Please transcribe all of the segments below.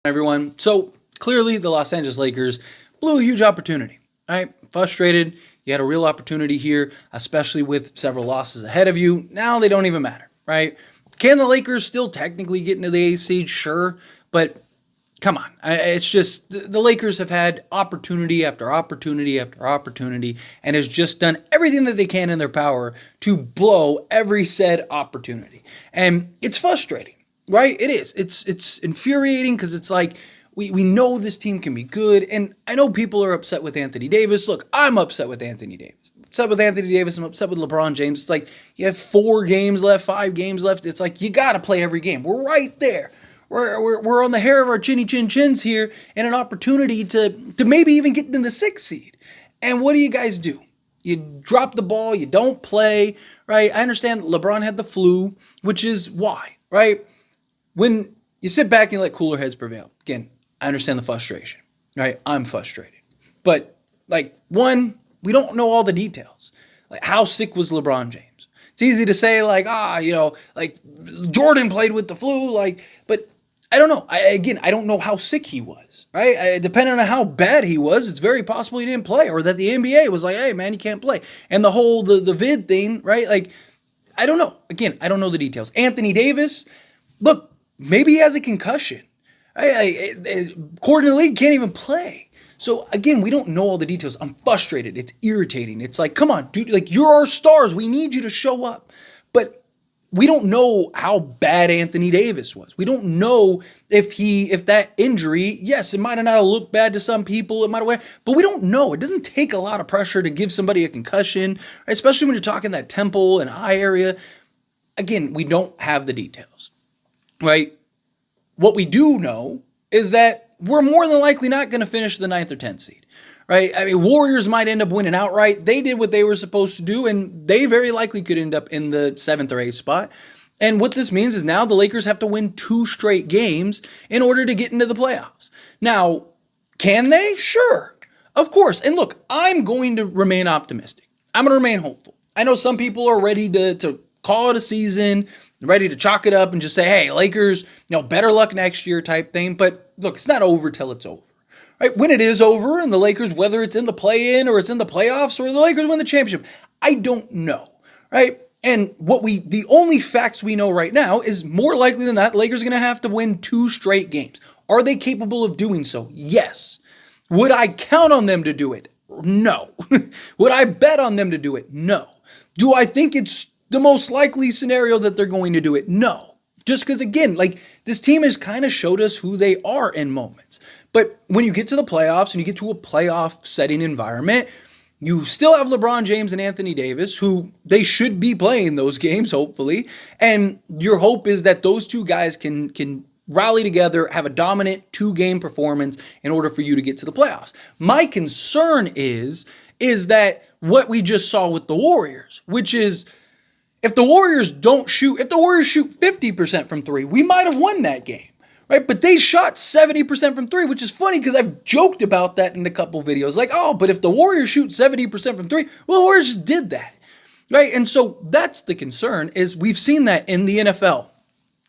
everyone. So clearly the Los Angeles Lakers blew a huge opportunity. All right, frustrated. You had a real opportunity here, especially with several losses ahead of you. Now they don't even matter, right? Can the Lakers still technically get into the eighth seed? Sure, but come on. It's just the Lakers have had opportunity after opportunity after opportunity and has just done everything that they can in their power to blow every said opportunity. And it's frustrating, right? It is. It's infuriating because it's like we know this team can be good. And I know people are upset with Anthony Davis. Look, I'm upset with Anthony Davis. I'm upset with Anthony Davis. I'm upset with LeBron James. It's like you have 4 games left, 5 games left. It's like you got to play every game. We're right there. We're on the hair of our chinny chin chins here and an opportunity to maybe even get in the 6th seed. And what do you guys do? You drop the ball, you don't play, right? I understand LeBron had the flu, which is why, right? When you sit back and let cooler heads prevail, again, I understand the frustration, right? I'm frustrated. But, one, we don't know all the details. Like, how sick was LeBron James? It's easy to say, Jordan played with the flu, but I don't know. I don't know how sick he was, right? Depending on how bad he was, it's very possible he didn't play, or that the NBA was like, hey, man, you can't play. And the whole, the vid thing, right? I don't know. Again, I don't know the details. Anthony Davis, look, maybe he has a concussion. According to the league, can't even play. So, again, we don't know all the details. I'm frustrated. It's irritating. It's like, come on, dude, you're our stars. We need you to show up. But we don't know how bad Anthony Davis was. We don't know if that injury, yes, it might have not looked bad to some people, it might have, but we don't know. It doesn't take a lot of pressure to give somebody a concussion, right? Especially when you're talking that temple and eye area. Again, we don't have the details, right? What we do know is that we're more than likely not going to finish the 9th or 10th seed, right? I mean, Warriors might end up winning outright. They did what they were supposed to do, and they very likely could end up in the 7th or 8th spot. And what this means is now the Lakers have to win 2 straight games in order to get into the playoffs. Now, can they? Sure, of course. And look, I'm going to remain optimistic. I'm going to remain hopeful. I know some people are ready to call it a season, ready to chalk it up and just say, hey, Lakers, better luck next year type thing. But look, it's not over till it's over. Right? When it is over and the Lakers, whether it's in the play-in or it's in the playoffs or the Lakers win the championship, I don't know. Right? And the only facts we know right now is more likely than not, the Lakers are going to have to win 2 straight games. Are they capable of doing so? Yes. Would I count on them to do it? No. Would I bet on them to do it? No. Do I think it's the most likely scenario that they're going to do it? No. Just because, again, this team has kind of showed us who they are in moments. But when you get to the playoffs and you get to a playoff setting environment, you still have LeBron James and Anthony Davis, who they should be playing those games, hopefully. And your hope is that those 2 guys can rally together, have a dominant 2-game performance in order for you to get to the playoffs. My concern is that what we just saw with the Warriors, which is, if the Warriors shoot 50% from 3, we might have won that game, right? But they shot 70% from 3, which is funny because I've joked about that in a couple videos. But if the Warriors shoot 70% from 3, well, the Warriors just did that, right? And so that's the concern, is we've seen that in the NFL.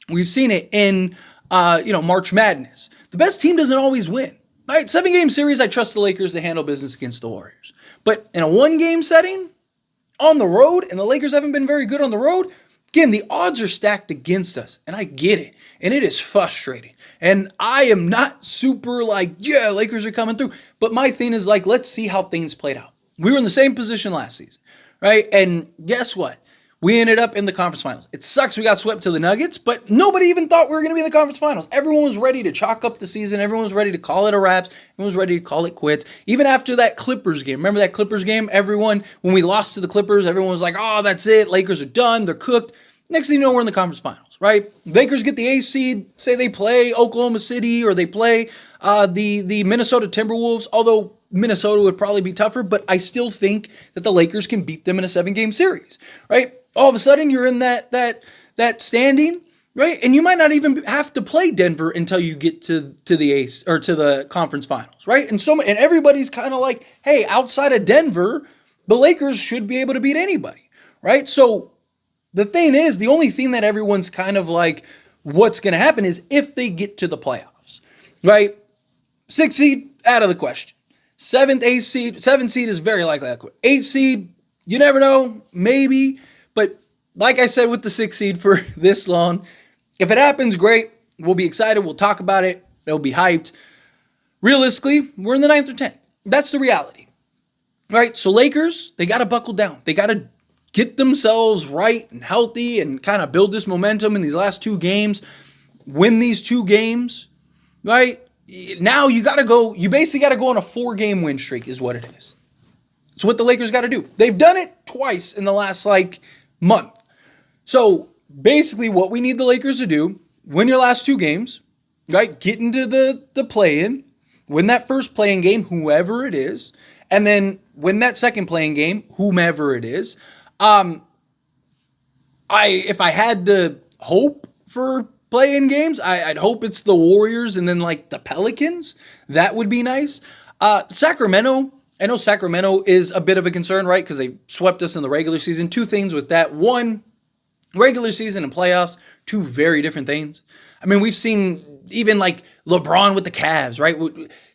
We've seen it in, March Madness. The best team doesn't always win, right? 7-game series, I trust the Lakers to handle business against the Warriors. But in a 1-game setting, on the road, and the Lakers haven't been very good on the road, again, the odds are stacked against us, and I get it, and it is frustrating. And I am not super Lakers are coming through, but my thing is let's see how things played out. We were in the same position last season, right? And guess what? We ended up in the conference finals. It sucks we got swept to the Nuggets, but nobody even thought we were going to be in the conference finals. Everyone was ready to chalk up the season. Everyone was ready to call it a wraps. Everyone was ready to call it quits. Even after that Clippers game. Remember that Clippers game? When we lost to the Clippers, everyone was like, oh, that's it. Lakers are done. They're cooked. Next thing you know, we're in the conference finals, right? Lakers get the 8th seed. Say they play Oklahoma City or they play the Minnesota Timberwolves, although Minnesota would probably be tougher, but I still think that the Lakers can beat them in a 7-game series, right? All of a sudden, you're in that standing, right? And you might not even have to play Denver until you get to the ace or to the conference finals, right? And everybody's kind of like, hey, outside of Denver, the Lakers should be able to beat anybody, right? So the thing is, the only thing that everyone's kind of like, what's going to happen is if they get to the playoffs. right? 6 seed, out of the question. 7 seed is very likely. 8 seed, you never know, maybe. But like I said with the 6 seed for this long, if it happens, great. We'll be excited. We'll talk about it. It'll be hyped. Realistically, we're in the 9th or 10th. That's the reality. Right? So Lakers, they got to buckle down. They got to get themselves right and healthy and kind of build this momentum in these last 2 games. Win these 2 games, right? Now you basically got to go on a 4-game win streak is what it is. It's what the Lakers got to do. They've done it twice in the last month. So basically what we need the Lakers to do, win your last 2 games, right? Get into the play-in, win that first play-in game, whoever it is, and then win that second play-in game, whomever it is. If I had to hope for play-in games, I'd hope it's the Warriors and then the Pelicans. That would be nice. Sacramento, I know Sacramento is a bit of a concern, right? Because they swept us in the regular season. 2 things with that. 1, regular season and playoffs, 2 very different things. I mean, we've seen even LeBron with the Cavs, right?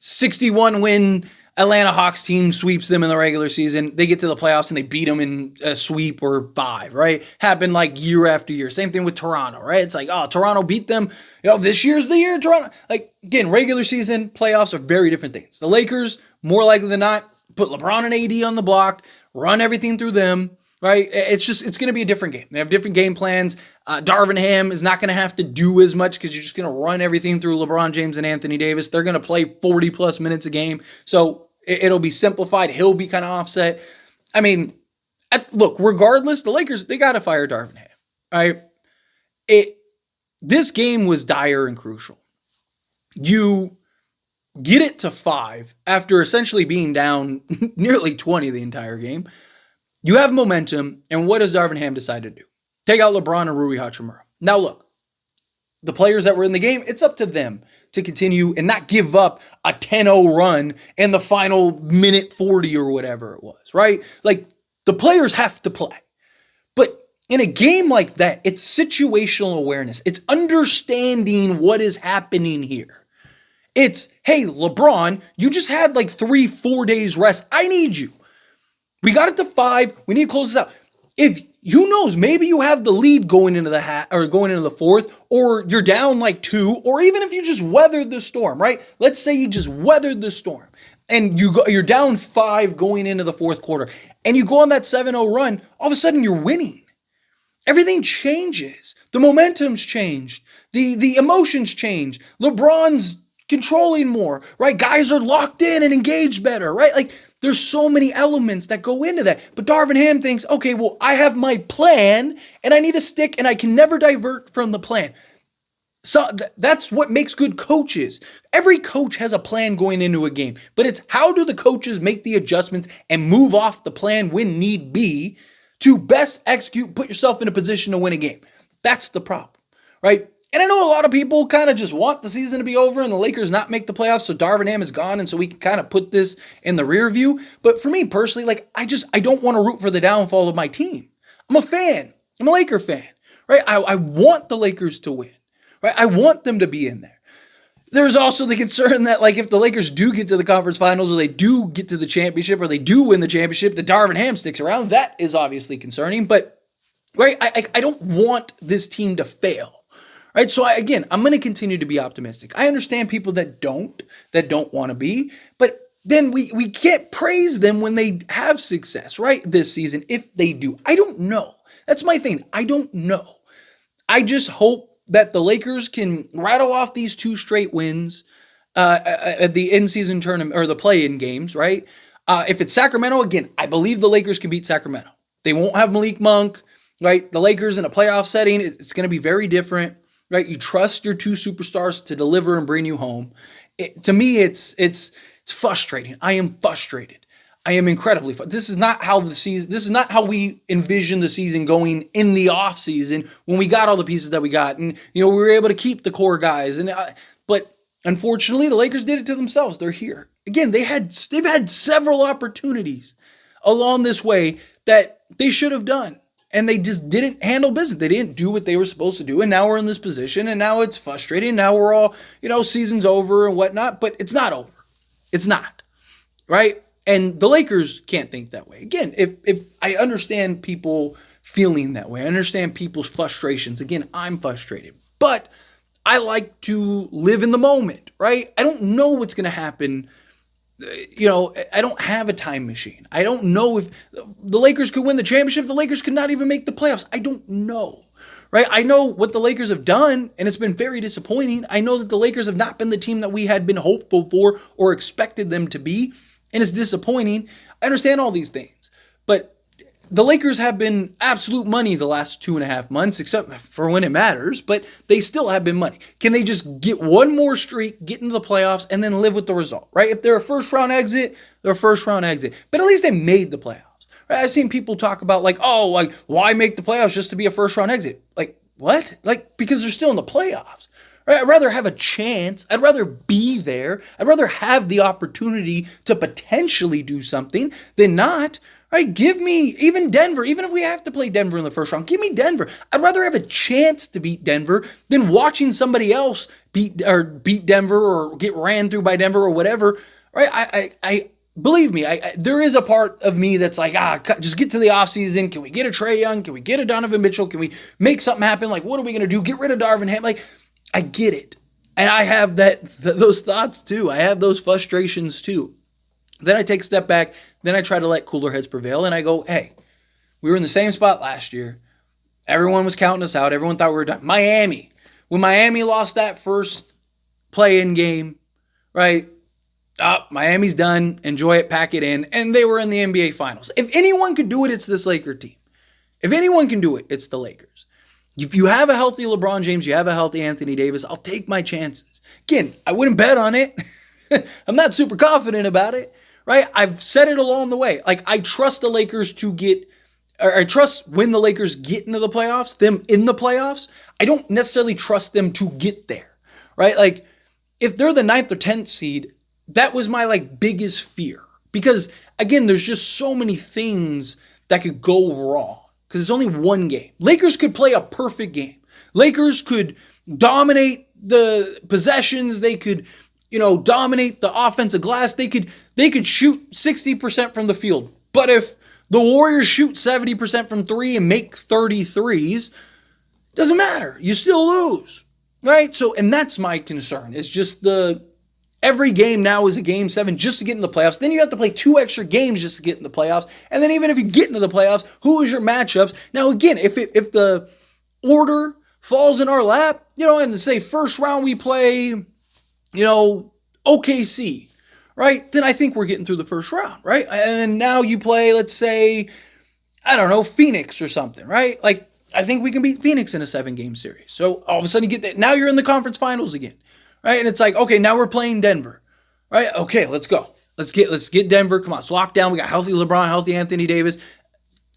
61-win Atlanta Hawks team sweeps them in the regular season. They get to the playoffs and they beat them in a sweep or 5, right? Happened year after year. Same thing with Toronto, right? It's Toronto beat them. This year's the year Toronto. Again, regular season, playoffs are very different things. The Lakers, more likely than not, put LeBron and AD on the block, run everything through them, right? It's going to be a different game. They have different game plans. Darin Ham is not going to have to do as much because you're just going to run everything through LeBron James and Anthony Davis. They're going to play 40-plus minutes a game. So it'll be simplified. He'll be kind of offset. I mean, look, regardless, the Lakers, they got to fire Darin Ham, right? This game was dire and crucial. You get it to 5 after essentially being down nearly 20 the entire game. You have momentum, and what does Darin Ham decide to do? Take out LeBron and Rui Hachimura. Now look, the players that were in the game, it's up to them to continue and not give up a 10-0 run in the final minute 40 or whatever it was, right? The players have to play. But in a game like that, it's situational awareness. It's understanding what is happening here. It's, hey, LeBron, you just had 3-4 days rest. I need you. We got it to 5. We need to close this out. If who knows, maybe you have the lead going into the 4th, or you're down 2, or even if you just weathered the storm, right? Let's say you just weathered the storm and you're down 5 going into the 4th quarter, and you go on that 7-0 run. All of a sudden, you're winning. Everything changes. The momentum's changed. The emotions change. LeBron's controlling more, right? Guys are locked in and engaged better, right? There's so many elements that go into that. But Darin Ham thinks, okay, well, I have my plan and I need to stick and I can never divert from the plan. So that's what makes good coaches. Every coach has a plan going into a game, but it's how do the coaches make the adjustments and move off the plan when need be to best execute, put yourself in a position to win a game. That's the problem, right? And I know a lot of people kind of just want the season to be over and the Lakers not make the playoffs, so Darin Ham is gone, and so we can kind of put this in the rear view. But for me personally, I don't want to root for the downfall of my team. I'm a fan. I'm a Laker fan, right? I want the Lakers to win, right? I want them to be in there. There's also the concern that if the Lakers do get to the conference finals, or they do get to the championship, or they do win the championship, that Darin Ham sticks around. That is obviously concerning, but right, I don't want this team to fail. Right, so I'm going to continue to be optimistic. I understand people that don't want to be, but then we can't praise them when they have success, right, this season, if they do. I don't know. That's my thing. I don't know. I just hope that the Lakers can rattle off these 2 straight wins at the in-season tournament, or the play-in games, right? If it's Sacramento, again, I believe the Lakers can beat Sacramento. They won't have Malik Monk, right? The Lakers in a playoff setting, it's going to be very different. Right, you trust your 2 superstars to deliver and bring you home. To me, it's frustrating. I am frustrated. I am incredibly frustrated. This is not how This is not how we envision the season going in the off season when we got all the pieces that we got, and we were able to keep the core guys. But unfortunately, the Lakers did it to themselves. They're here again. They've had several opportunities along this way that they should have done. and they just didn't handle business. They didn't do what they were supposed to do. And now we're in this position, and now it's frustrating. Now we're all, season's over and whatnot, but it's not over. It's not, right? And the Lakers can't think that way. Again, if I understand people feeling that way, I understand people's frustrations. Again, I'm frustrated, but I like to live in the moment, right? I don't know what's going to happen. I don't have a time machine. I don't know if the Lakers could win the championship. The Lakers could not even make the playoffs. I don't know, right? I know what the Lakers have done, and it's been very disappointing. I know that the Lakers have not been the team that we had been hopeful for or expected them to be, and it's disappointing. I understand all these things, but the Lakers have been absolute money the last 2.5 months, except for when it matters, but they still have been money. Can they just get one more streak, get into the playoffs, and then live with the result, right? If they're a first-round exit, they're a first-round exit. But at least they made the playoffs, right? I've seen people talk about why make the playoffs just to be a first-round exit? Like, what? Because they're still in the playoffs. Right? I'd rather have a chance. I'd rather be there. I'd rather have the opportunity to potentially do something than not. Right, give me even Denver, even if we have to play Denver in the first round, give me Denver. I'd rather have a chance to beat Denver than watching somebody else beat Denver or get ran through by Denver or whatever. Right? I believe me, there is a part of me that's like, just get to the offseason. Can we get a Trae Young? Can we get a Donovan Mitchell? Can we make something happen? Like, what are we going to do? Get rid of Darin Ham? Like, I get it. And I have those thoughts too. I have those frustrations too. Then I take a step back. Then I try to let cooler heads prevail. And I go, hey, we were in the same spot last year. Everyone was counting us out. Everyone thought we were done. Miami. When Miami lost that first play-in game, right? Miami's done. Enjoy it. Pack it in. And they were in the NBA Finals. If anyone could do it, it's this Laker team. If anyone can do it, it's the Lakers. If you have a healthy LeBron James, you have a healthy Anthony Davis, I'll take my chances. Again, I wouldn't bet on it. I'm not super confident about it. Right? I've said it along the way. Like, I trust the Lakers I trust when the Lakers get into the playoffs, them in the playoffs. I don't necessarily trust them to get there. Right? Like, if they're the 9th or 10th seed, that was my biggest fear. Because again, there's just so many things that could go wrong. Because it's only one game. Lakers could play a perfect game. Lakers could dominate the possessions. They could dominate the offensive glass. They could shoot 60% from the field. But if the Warriors shoot 70% from three and make 33s, doesn't matter. You still lose, right? So, and that's my concern. It's just every game now is a game 7 just to get in the playoffs. Then you have to play 2 extra games just to get in the playoffs. And then even if you get into the playoffs, who is your matchups? Now, again, if the order falls in our lap, and say first round we play OKC, right? Then I think we're getting through the first round, right? And then now you play, let's say, I don't know, Phoenix or something, right? I think we can beat Phoenix in a 7-game series. So all of a sudden you get that. Now you're in the conference finals again, right? And it's okay, now we're playing Denver, right? Okay, let's go. Let's get Denver. Come on, it's locked down. We got healthy LeBron, healthy Anthony Davis.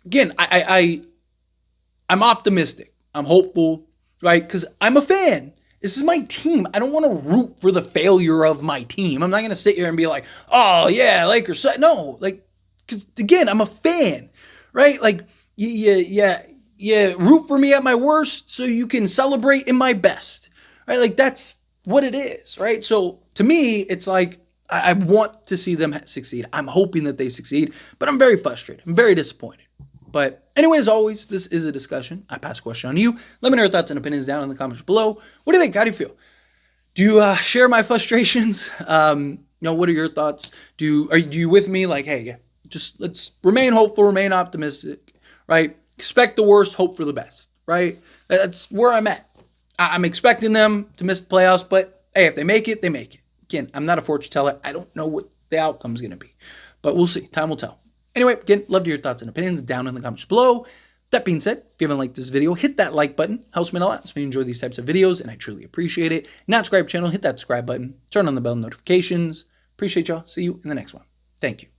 Again, I'm optimistic. I'm hopeful, right? Because I'm a fan. This is my team. I don't want to root for the failure of my team. I'm not going to sit here and be like, oh, yeah, Lakers. No, because again, I'm a fan, right? You root for me at my worst so you can celebrate in my best, right? That's what it is, right? So to me, it's I want to see them succeed. I'm hoping that they succeed, but I'm very frustrated. I'm very disappointed. But anyway, as always, this is a discussion. I pass a question on to you. Let me know your thoughts and opinions down in the comments below. What do you think? How do you feel? Do you share my frustrations? What are your thoughts? Are you with me? Hey, just let's remain hopeful, remain optimistic, right? Expect the worst, hope for the best, right? That's where I'm at. I'm expecting them to miss the playoffs, but hey, if they make it, they make it. Again, I'm not a fortune teller. I don't know what the outcome is going to be, but we'll see. Time will tell. Anyway, again, love to hear your thoughts and opinions down in the comments below. That being said, if you haven't liked this video, hit that like button. Helps me a lot. Helps me enjoy these types of videos, and I truly appreciate it. Not subscribe channel, hit that subscribe button. Turn on the bell notifications. Appreciate y'all. See you in the next one. Thank you.